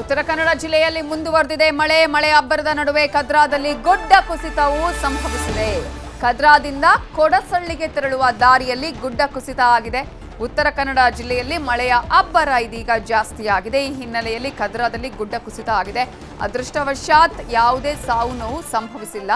ಉತ್ತರ ಕನ್ನಡ ಜಿಲ್ಲೆಯಲ್ಲಿ ಮುಂದುವರೆದಿದೆ ಮಳೆ ಅಬ್ಬರದ ನಡುವೆ ಕದ್ರಾದಲ್ಲಿ ಗುಡ್ಡ ಕುಸಿತವು ಸಂಭವಿಸಿದೆ. ಕದ್ರಾದಿಂದ ಕೊಡಸಳ್ಳಿಗೆ ತೆರಳುವ ದಾರಿಯಲ್ಲಿ ಗುಡ್ಡ ಕುಸಿತ ಆಗಿದೆ. ಉತ್ತರ ಕನ್ನಡ ಜಿಲ್ಲೆಯಲ್ಲಿ ಮಳೆಯ ಅಬ್ಬರ ಇದೀಗ ಜಾಸ್ತಿಯಾಗಿದೆ. ಈ ಹಿನ್ನೆಲೆಯಲ್ಲಿ ಕದ್ರಾದಲ್ಲಿ ಗುಡ್ಡ ಕುಸಿತ ಆಗಿದೆ. ಅದೃಷ್ಟವಶಾತ್ ಯಾವುದೇ ಸಾವು ನೋವು ಸಂಭವಿಸಿಲ್ಲ.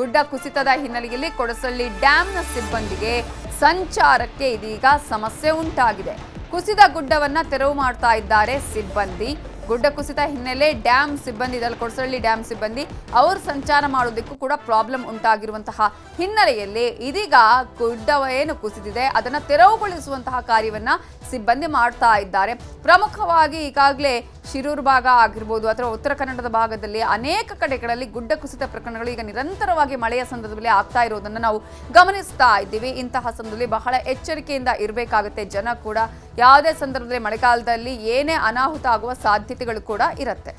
ಗುಡ್ಡ ಕುಸಿತದ ಹಿನ್ನೆಲೆಯಲ್ಲಿ ಕೊಡಸಳ್ಳಿ ಡ್ಯಾಂನ ಸಿಬ್ಬಂದಿಗೆ ಸಂಚಾರಕ್ಕೆ ಇದೀಗ ಸಮಸ್ಯೆ ಉಂಟಾಗಿದೆ. ಕುಸಿದ ಗುಡ್ಡವನ್ನ ತೆರವು ಮಾಡ್ತಾ ಇದ್ದಾರೆ ಸಿಬ್ಬಂದಿ. ಗುಡ್ಡ ಕುಸಿತ ಹಿನ್ನೆಲೆ ಡ್ಯಾಮ್ ಸಿಬ್ಬಂದಿ ಕೊಡಸಳ್ಳಿ ಡ್ಯಾಮ್ ಸಿಬ್ಬಂದಿ ಅವರು ಸಂಚಾರ ಮಾಡೋದಕ್ಕೂ ಕೂಡ ಪ್ರಾಬ್ಲಮ್ ಉಂಟಾಗಿರುವಂತಹ ಹಿನ್ನೆಲೆಯಲ್ಲಿ ಇದೀಗ ಗುಡ್ಡ ಏನು ಕುಸಿದಿದೆ ಅದನ್ನ ತೆರವುಗೊಳಿಸುವಂತಹ ಕಾರ್ಯವನ್ನ ಸಿಬ್ಬಂದಿ ಮಾಡ್ತಾ ಇದ್ದಾರೆ. ಪ್ರಮುಖವಾಗಿ ಈಗಾಗಲೇ ಶಿರೂರು ಭಾಗ ಆಗಿರ್ಬೋದು ಅಥವಾ ಉತ್ತರ ಕನ್ನಡದ ಭಾಗದಲ್ಲಿ ಅನೇಕ ಕಡೆಗಳಲ್ಲಿ ಗುಡ್ಡ ಕುಸಿತ ಪ್ರಕರಣಗಳು ಈಗ ನಿರಂತರವಾಗಿ ಮಳೆಯ ಸಂದರ್ಭದಲ್ಲಿ ಆಗ್ತಾ ಇರೋದನ್ನು ನಾವು ಗಮನಿಸ್ತಾ ಇದ್ದೀವಿ. ಇಂತಹ ಸಂದರ್ಭದಲ್ಲಿ ಬಹಳ ಎಚ್ಚರಿಕೆಯಿಂದ ಇರಬೇಕಾಗುತ್ತೆ ಜನ ಕೂಡ. ಯಾವುದೇ ಸಂದರ್ಭದಲ್ಲಿ ಮಳೆಗಾಲದಲ್ಲಿ ಏನೇ ಅನಾಹುತ ಆಗುವ ಸಾಧ್ಯತೆಗಳು ಕೂಡ ಇರುತ್ತೆ.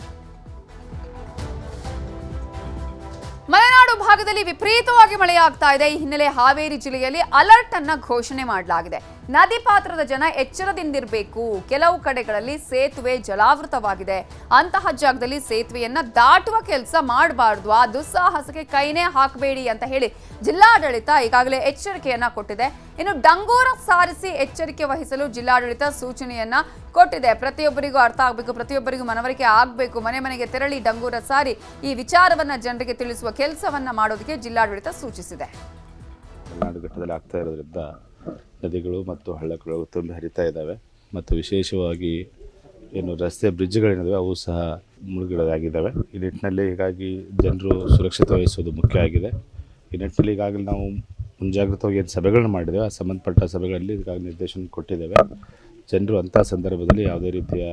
ಮಲೆನಾಡು ಭಾಗದಲ್ಲಿ ವಿಪರೀತವಾಗಿ ಮಳೆಯಾಗ್ತಾ ಇದೆ. ಈ ಹಿನ್ನೆಲೆ ಹಾವೇರಿ ಜಿಲ್ಲೆಯಲ್ಲಿ ಅಲರ್ಟ್ ಅನ್ನ ಘೋಷಣೆ ಮಾಡಲಾಗಿದೆ. ನದಿ ಪಾತ್ರದ ಜನ ಎಚ್ಚರದಿಂದಿರಬೇಕು. ಕೆಲವು ಕಡೆಗಳಲ್ಲಿ ಸೇತುವೆ ಜಲಾವೃತವಾಗಿದೆ. ಅಂತಹ ಜಾಗದಲ್ಲಿ ಸೇತುವೆಯನ್ನ ದಾಟುವ ಕೆಲಸ ಮಾಡಬಾರ್ದು. ಆ ದುಸ್ಸಾಹಸಕ್ಕೆ ಕೈನೇ ಹಾಕಬೇಡಿ ಅಂತ ಹೇಳಿ ಜಿಲ್ಲಾಡಳಿತ ಈಗಾಗಲೇ ಎಚ್ಚರಿಕೆಯನ್ನ ಕೊಟ್ಟಿದೆ. ಇನ್ನು ಡಂಗೂರ ಸಾರಿಸಿ ಎಚ್ಚರಿಕೆ ವಹಿಸಲು ಜಿಲ್ಲಾಡಳಿತ ಸೂಚನೆಯನ್ನ ಕೊಟ್ಟಿದೆ. ಪ್ರತಿಯೊಬ್ಬರಿಗೂ ಅರ್ಥ ಆಗಬೇಕು, ಪ್ರತಿಯೊಬ್ಬರಿಗೂ ಮನವರಿಕೆ ಆಗಬೇಕು. ಮನೆ ಮನೆಗೆ ತೆರಳಿ ಡಂಗೂರ ಸಾರಿ ಈ ವಿಚಾರವನ್ನ ಜನರಿಗೆ ತಿಳಿಸುವ ಕೆಲಸವನ್ನ ಮಾಡೋದಕ್ಕೆ ಜಿಲ್ಲಾಡಳಿತ ಸೂಚಿಸಿದೆ. ಮಲೆನಾಡು ಘಟ್ಟದಲ್ಲಿ ಆಗ್ತಾ ಇರೋದ್ರಿಂದ ನದಿಗಳು ಮತ್ತು ಹಳ್ಳಗಳು ತುಂಬಿ ಹರಿತಾ ಇದ್ದಾವೆ ಮತ್ತು ವಿಶೇಷವಾಗಿ ಏನು ರಸ್ತೆ ಬ್ರಿಡ್ಜ್ಗಳೇನಿದಾವೆ ಅವು ಸಹ ಮುಳುಗಡೆಯಾಗಿದ್ದಾವೆ. ಈ ನಿಟ್ಟಿನಲ್ಲಿ ಹೀಗಾಗಿ ಜನರು ಸುರಕ್ಷತೆ ವಹಿಸೋದು ಮುಖ್ಯ ಆಗಿದೆ. ಈ ನಿಟ್ಟಿನಲ್ಲಿ ಈಗಾಗಲೇ ನಾವು ಮುಂಜಾಗ್ರತವಾಗಿ ಏನು ಸಭೆಗಳನ್ನ ಮಾಡಿದ್ದೇವೆ, ಆ ಸಂಬಂಧಪಟ್ಟ ಸಭೆಗಳಲ್ಲಿ ಈಗಾಗಲೇ ನಿರ್ದೇಶನ ಕೊಟ್ಟಿದ್ದೇವೆ. ಜನರು ಅಂಥ ಸಂದರ್ಭದಲ್ಲಿ ಯಾವುದೇ ರೀತಿಯ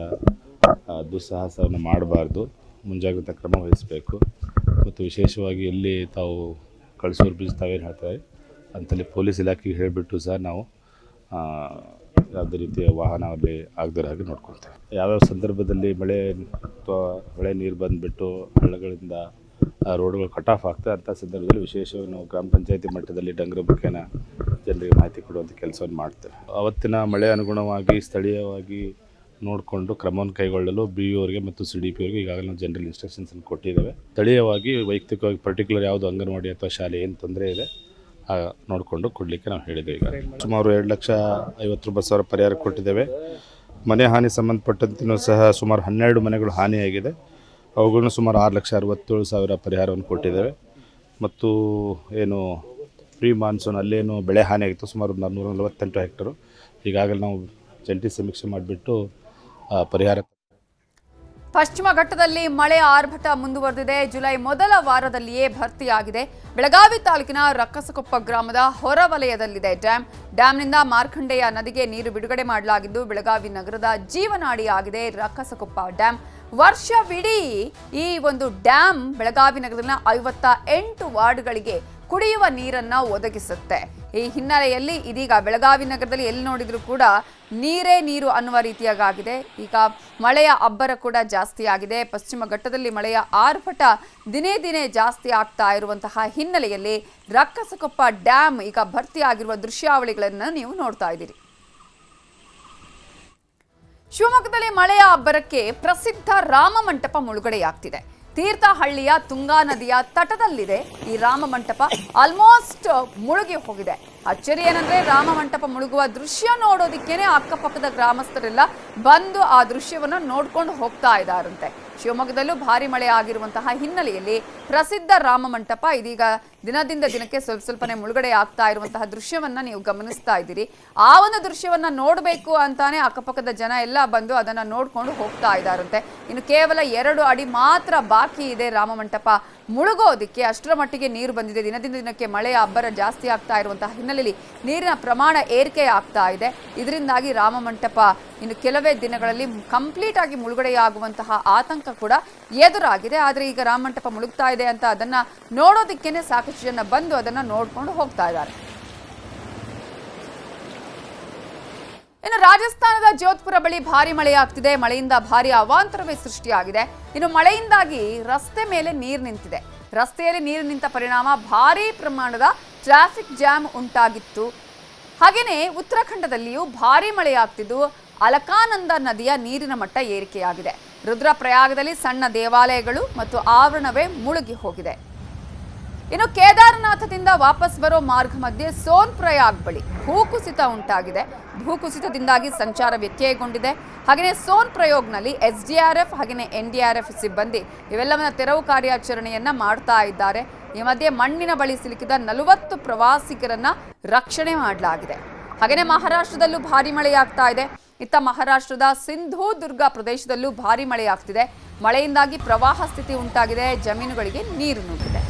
ದುಸ್ಸಾಹಸವನ್ನು ಮಾಡಬಾರ್ದು, ಮುಂಜಾಗ್ರತಾ ಕ್ರಮ ವಹಿಸಬೇಕು. ಮತ್ತು ವಿಶೇಷವಾಗಿ ಎಲ್ಲಿ ತಾವು ಕಳಸೂರು ಬ್ರಿಡ್ಜ್ ತಾವೇನು ಹೇಳ್ತಾರೆ ಅಂತಲ್ಲಿ ಪೊಲೀಸ್ ಇಲಾಖೆಗೆ ಹೇಳಿಬಿಟ್ಟು ಸಹ ನಾವು ಯಾವುದೇ ರೀತಿಯ ವಾಹನ ಅಲ್ಲಿ ಆಗದಿರೋ ಹಾಗೆ ನೋಡ್ಕೊಳ್ತೇವೆ. ಯಾವ್ಯಾವ ಸಂದರ್ಭದಲ್ಲಿ ಮಳೆ ಅಥವಾ ಹೊಳೆ ನೀರು ಬಂದುಬಿಟ್ಟು ಹಳ್ಳಗಳಿಂದ ರೋಡ್ಗಳು ಕಟ್ ಆಫ್ ಆಗ್ತದೆ ಅಂಥ ಸಂದರ್ಭದಲ್ಲಿ ವಿಶೇಷವಾಗಿ ನಾವು ಗ್ರಾಮ ಪಂಚಾಯತಿ ಮಟ್ಟದಲ್ಲಿ ಡಂಗರ ಮುಖೇನ ಜನರಿಗೆ ಮಾಹಿತಿ ಕೊಡುವಂಥ ಕೆಲಸವನ್ನು ಮಾಡ್ತೇವೆ. ಅವತ್ತಿನ ಮಳೆ ಅನುಗುಣವಾಗಿ ಸ್ಥಳೀಯವಾಗಿ ನೋಡಿಕೊಂಡು ಕ್ರಮವನ್ನು ಕೈಗೊಳ್ಳಲು BO ಅವರಿಗೆ ಮತ್ತು CDP ಅವರಿಗೆ ಈಗಾಗಲೇ ನಾವು ಜನರಲ್ ಇನ್ಸ್ಟ್ರಕ್ಷನ್ಸನ್ನು ಕೊಟ್ಟಿದ್ದೇವೆ. ಸ್ಥಳೀಯವಾಗಿ ವೈಯಕ್ತಿಕವಾಗಿ ಪರ್ಟಿಕ್ಯುಲರ್ ಯಾವುದು ಅಂಗನವಾಡಿ ಅಥವಾ ಶಾಲೆ ಏನು ತೊಂದರೆ ಇದೆ ನೋಡಿಕೊಂಡು ಕೊಡಲಿಕ್ಕೆ ನಾವು ಹೇಳಿದ್ದೇವೆ. ಈಗ ಸುಮಾರು 2,50,000 ಪರಿಹಾರ ಕೊಟ್ಟಿದ್ದೇವೆ. ಮನೆ ಹಾನಿ ಸಂಬಂಧಪಟ್ಟಂತೆಯೂ ಸಹ ಸುಮಾರು 12 ಮನೆಗಳು ಹಾನಿಯಾಗಿದೆ. ಅವುಗಳನ್ನು ಸುಮಾರು 6,67,000 ಪರಿಹಾರವನ್ನು ಕೊಟ್ಟಿದ್ದೇವೆ. ಮತ್ತು ಏನು ಪ್ರೀ ಮಾನ್ಸೂನ್ ಅಲ್ಲೇನು ಬೆಳೆ ಹಾನಿಯಾಗಿತ್ತು ಸುಮಾರು 448 ಹೆಕ್ಟರು ಈಗಾಗಲೇ ನಾವು ಜಂಟಿ ಸಮೀಕ್ಷೆ ಮಾಡಿಬಿಟ್ಟು ಪರಿಹಾರ. ಪಶ್ಚಿಮ ಘಟ್ಟದಲ್ಲಿ ಮಳೆ ಆರ್ಭಟ ಮುಂದುವರೆದಿದೆ. ಜುಲೈ ಮೊದಲ ವಾರದಲ್ಲಿಯೇ ಭರ್ತಿಯಾಗಿದೆ. ಬೆಳಗಾವಿ ತಾಲೂಕಿನ ರಕ್ಕಸಕೊಪ್ಪ ಗ್ರಾಮದ ಹೊರವಲಯದಲ್ಲಿದೆ ಡ್ಯಾಂನಿಂದ ಮಾರ್ಕಂಡೆಯ ನದಿಗೆ ನೀರು ಬಿಡುಗಡೆ ಮಾಡಲಾಗಿದ್ದು ಬೆಳಗಾವಿ ನಗರದ ಜೀವನಾಡಿಯಾಗಿದೆ ರಕ್ಕಸಕೊಪ್ಪ ಡ್ಯಾಂ. ವರ್ಷವಿಡೀ ಈ ಒಂದು ಡ್ಯಾಂ ಬೆಳಗಾವಿ ನಗರದಲ್ಲಿನ 58 ವಾರ್ಡ್ಗಳಿಗೆ ಕುಡಿಯುವ ನೀರನ್ನ ಒದಗಿಸುತ್ತೆ. ಈ ಹಿನ್ನೆಲೆಯಲ್ಲಿ ಇದೀಗ ಬೆಳಗಾವಿ ನಗರದಲ್ಲಿ ಎಲ್ಲಿ ನೋಡಿದ್ರು ಕೂಡ ನೀರೇ ನೀರು ಅನ್ನುವ ರೀತಿಯಾಗಿದೆ. ಈಗ ಮಳೆಯ ಅಬ್ಬರ ಕೂಡ ಜಾಸ್ತಿ ಆಗಿದೆ. ಪಶ್ಚಿಮ ಘಟ್ಟದಲ್ಲಿ ಮಳೆಯ ಆರ್ಭಟ ದಿನೇ ದಿನೇ ಜಾಸ್ತಿ ಆಗ್ತಾ ಇರುವಂತಹ ಹಿನ್ನೆಲೆಯಲ್ಲಿ ರಕ್ಕಸಕೊಪ್ಪ ಡ್ಯಾಂ ಈಗ ಭರ್ತಿಯಾಗಿರುವ ದೃಶ್ಯಾವಳಿಗಳನ್ನು ನೀವು ನೋಡ್ತಾ ಇದ್ದೀರಿ. ಶಿವಮೊಗ್ಗದಲ್ಲಿ ಮಳೆಯ ಅಬ್ಬರಕ್ಕೆ ಪ್ರಸಿದ್ಧ ರಾಮ ಮಂಟಪ ಮುಳುಗಡೆಯಾಗ್ತಿದೆ. ತೀರ್ಥಹಳ್ಳಿಯ ತುಂಗಾ ನದಿಯ ತಟದಲ್ಲಿದೆ ಈ ರಾಮ ಮಂಟಪ. ಆಲ್ಮೋಸ್ಟ್ ಮುಳುಗಿ ಹೋಗಿದೆ. ಅಚ್ಚರಿ ಏನಂದ್ರೆ ರಾಮ ಮಂಟಪ ಮುಳುಗುವ ದೃಶ್ಯ ನೋಡೋದಿಕ್ಕೇನೆ ಅಕ್ಕಪಕ್ಕದ ಗ್ರಾಮಸ್ಥರೆಲ್ಲ ಬಂದು ಆ ದೃಶ್ಯವನ್ನ ನೋಡ್ಕೊಂಡು ಹೋಗ್ತಾ ಇದ್ದಾರಂತೆ. ಶಿವಮೊಗ್ಗದಲ್ಲೂ ಭಾರಿ ಮಳೆ ಆಗಿರುವಂತಹ ಹಿನ್ನೆಲೆಯಲ್ಲಿ ಪ್ರಸಿದ್ಧ ರಾಮ ಮಂಟಪ ಇದೀಗ ದಿನದಿಂದ ದಿನಕ್ಕೆ ಸ್ವಲ್ಪನೇ ಮುಳುಗಡೆ ಆಗ್ತಾ ಇರುವಂತಹ ದೃಶ್ಯವನ್ನ ನೀವು ಗಮನಿಸ್ತಾ ಇದ್ದೀರಿ. ಆ ಒಂದು ದೃಶ್ಯವನ್ನ ನೋಡಬೇಕು ಅಂತಾನೆ ಅಕ್ಕಪಕ್ಕದ ಜನ ಎಲ್ಲ ಬಂದು ಅದನ್ನ ನೋಡ್ಕೊಂಡು ಹೋಗ್ತಾ ಇದ್ದಾರಂತೆ. ಇನ್ನು ಕೇವಲ 2 ಅಡಿ ಮಾತ್ರ ಬಾಕಿ ಇದೆ ರಾಮ ಮಂಟಪ ಮುಳುಗೋದಿಕ್ಕೆ. ಅಷ್ಟರ ಮಟ್ಟಿಗೆ ನೀರು ಬಂದಿದೆ. ದಿನದಿಂದ ದಿನಕ್ಕೆ ಮಳೆಯ ಅಬ್ಬರ ಜಾಸ್ತಿ ಆಗ್ತಾ ಇರುವಂತಹ ಹಿನ್ನೆಲೆಯಲ್ಲಿ ನೀರಿನ ಪ್ರಮಾಣ ಏರಿಕೆ ಆಗ್ತಾ ಇದೆ. ಇದರಿಂದಾಗಿ ರಾಮ ಮಂಟಪ ಇನ್ನು ಕೆಲವೇ ದಿನಗಳಲ್ಲಿ ಕಂಪ್ಲೀಟ್ ಆಗಿ ಮುಳುಗಡೆಯಾಗುವಂತಹ ಆತಂಕ ಕೂಡ ಎದುರಾಗಿದೆ. ಆದರೆ ಈಗ ರಾಮ ಮಂಟಪ ಮುಳುಗ್ತಾ ಇದೆ ಅಂತ ಅದನ್ನ ನೋಡೋದಿಕ್ಕೇನೆ ಸಾಕಷ್ಟು ಜನ ಬಂದು ಅದನ್ನ ನೋಡ್ಕೊಂಡು ಹೋಗ್ತಾ ಇದ್ದಾರೆ. ಇನ್ನು ರಾಜಸ್ಥಾನದ ಜೋಧ್ಪುರ ಬಳಿ ಭಾರಿ ಮಳೆಯಾಗ್ತಿದೆ. ಮಳೆಯಿಂದ ಭಾರಿ ಅವಾಂತರವೇ ಸೃಷ್ಟಿಯಾಗಿದೆ. ಇನ್ನು ಮಳೆಯಿಂದಾಗಿ ರಸ್ತೆ ಮೇಲೆ ನೀರು ನಿಂತಿದೆ. ರಸ್ತೆಯಲ್ಲಿ ನೀರು ನಿಂತ ಪರಿಣಾಮ ಭಾರಿ ಪ್ರಮಾಣದ ಟ್ರಾಫಿಕ್ ಜಾಮ್ ಉಂಟಾಗಿತ್ತು. ಹಾಗೆಯೇ ಉತ್ತರಾಖಂಡದಲ್ಲಿಯೂ ಭಾರಿ ಮಳೆಯಾಗ್ತಿದ್ದು ಅಲಕಾನಂದ ನದಿಯ ನೀರಿನ ಮಟ್ಟ ಏರಿಕೆಯಾಗಿದೆ. ರುದ್ರಪ್ರಯಾಗದಲ್ಲಿ ಸಣ್ಣ ದೇವಾಲಯಗಳು ಮತ್ತು ಆವರಣವೇ ಮುಳುಗಿ ಹೋಗಿದೆ. ಇನ್ನು ಕೇದಾರನಾಥದಿಂದ ವಾಪಸ್ ಬರೋ ಮಾರ್ಗ ಮಧ್ಯೆ ಸೋನ್ ಪ್ರಯಾಗ್ ಬಳಿ ಭೂಕುಸಿತ ಉಂಟಾಗಿದೆ. ಭೂಕುಸಿತದಿಂದಾಗಿ ಸಂಚಾರ ವ್ಯತ್ಯಯಗೊಂಡಿದೆ. ಹಾಗೆಯೇ ಸೋನ್ ಪ್ರಯೋಗ್ನಲ್ಲಿ SDRF ಹಾಗೆಯೇ NDRF ಸಿಬ್ಬಂದಿ ಇವೆಲ್ಲವನ್ನ ತೆರವು ಕಾರ್ಯಾಚರಣೆಯನ್ನ ಮಾಡ್ತಾ ಇದ್ದಾರೆ. ಈ ಮಧ್ಯೆ ಮಣ್ಣಿನ ಬಳಿ ಸಿಲುಕಿದ 40 ಪ್ರವಾಸಿಗರನ್ನ ರಕ್ಷಣೆ ಮಾಡಲಾಗಿದೆ. ಹಾಗೆಯೇ ಮಹಾರಾಷ್ಟ್ರದಲ್ಲೂ ಭಾರಿ ಮಳೆಯಾಗ್ತಾ ಇದೆ. ಇತ್ತ ಮಹಾರಾಷ್ಟ್ರದ ಸಿಂಧೂದುರ್ಗ ಪ್ರದೇಶದಲ್ಲೂ ಭಾರಿ ಮಳೆಯಾಗ್ತಿದೆ. ಮಳೆಯಿಂದಾಗಿ ಪ್ರವಾಹ ಸ್ಥಿತಿ ಉಂಟಾಗಿದೆ. ಜಮೀನುಗಳಿಗೆ ನೀರು ನುಗ್ಗಿದೆ.